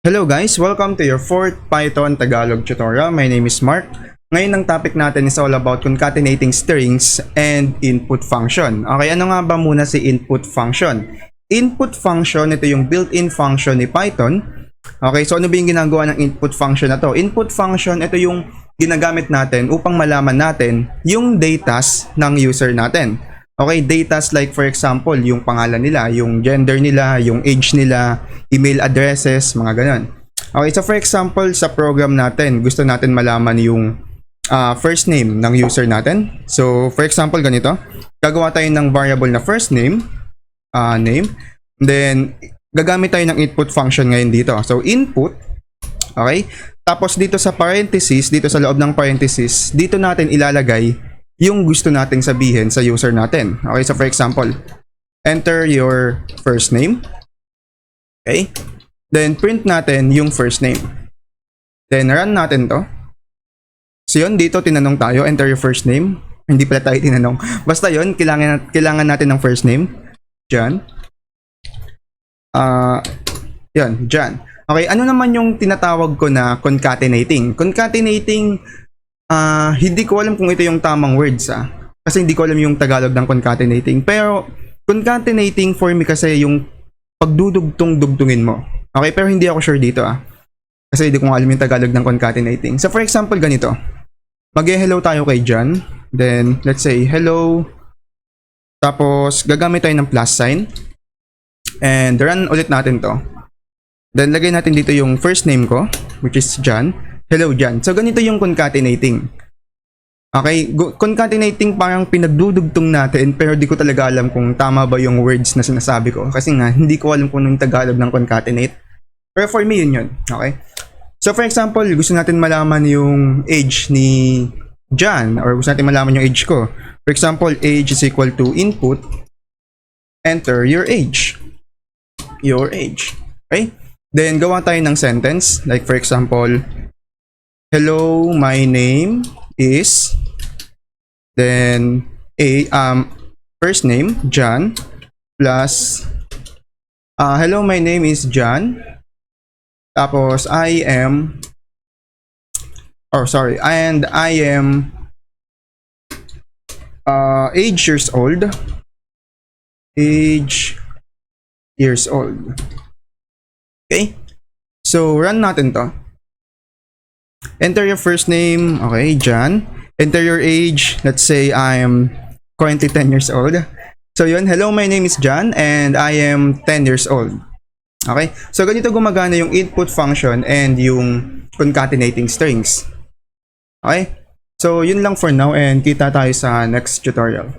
Hello guys! Welcome to your 4th Python Tagalog tutorial. My name is Mark. Ngayon ang topic natin is all about concatenating strings and input function. Okay, ano nga ba muna si input function? Input function, ito yung built-in function ni Python. Okay, so ano ba yung ginagawa ng input function na to? Input function, ito yung ginagamit natin upang malaman natin yung datas ng user natin. Okay, datas like for example, yung pangalan nila, yung gender nila, yung age nila, email addresses, mga ganun. Okay, so for example, sa program natin, gusto natin malaman yung first name ng user natin. So for example, ganito. Gagawa tayo ng variable na first name, name. Then, gagamit tayo ng input function ngayon dito. So input, okay. Tapos dito sa parenthesis, dito sa loob ng parenthesis, dito natin ilalagay yung gusto nating sabihin sa user natin. Okay, so for example, enter your first name. Okay. Then print natin yung first name. Then run natin to. So yun, dito tinanong tayo, enter your first name. Hindi pala tayo tinanong. Basta yun, kailangan natin ng first name. John. Yun, John. Okay, ano naman yung tinatawag ko na concatenating? Concatenating, hindi ko alam kung ito yung tamang words kasi hindi ko alam yung Tagalog ng concatenating. Pero concatenating for me kasi yung pagdudugtong-dugtungin mo. Okay, pero hindi ako sure dito kasi hindi ko alam yung Tagalog ng concatenating. So for example, ganito. Mag-hello tayo kay John. Then let's say hello. Tapos gagamit tayo ng plus sign. And run ulit natin to. Then lagay natin dito yung first name ko, which is John. Hello, John. So, ganito yung concatenating. Okay? Concatenating parang pinagdudugtong natin pero di ko talaga alam kung tama ba yung words na sinasabi ko. Kasi nga, hindi ko alam kung anong Tagalog ng concatenate. Pero for me, yun. Okay? So, for example, gusto natin malaman yung age ni John or gusto natin malaman yung age ko. For example, age is equal to input, enter your age. Your age. Okay? Then, gawa tayo ng sentence. Like, for example, hello, my name is, then first name John plus hello, my name is John. Tapos I am age years old. Age years old. Okay? So run natin to. Enter your first name, okay, John. Enter your age, let's say I am currently 10 years old. So yun, hello, my name is John and I am 10 years old. Okay, so ganito gumagana yung input function and yung concatenating strings. Okay, so yun lang for now and kita tayo sa next tutorial.